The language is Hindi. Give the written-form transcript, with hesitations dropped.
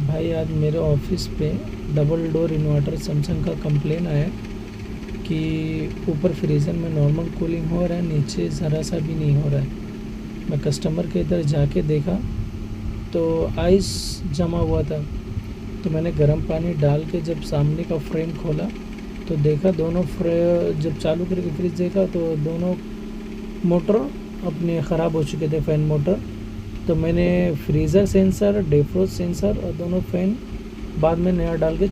भाई आज मेरे ऑफिस पे डबल डोर इन्वर्टर सैमसंग का कंप्लेन आया कि ऊपर फ्रीज़र में नॉर्मल कूलिंग हो रहा है, नीचे ज़रा सा भी नहीं हो रहा है। मैं कस्टमर के इधर जाके देखा तो आइस जमा हुआ था। तो मैंने गर्म पानी डाल के जब सामने का फ्रेम खोला तो देखा दोनों जब चालू करके फ्रिज देखा तो दोनों मोटर अपने ख़राब हो चुके थे, फ़ैन मोटर। तो मैंने फ्रीज़र सेंसर, डिफ्रोस्ट सेंसर और दोनों फ़ैन बाद में नया डाल के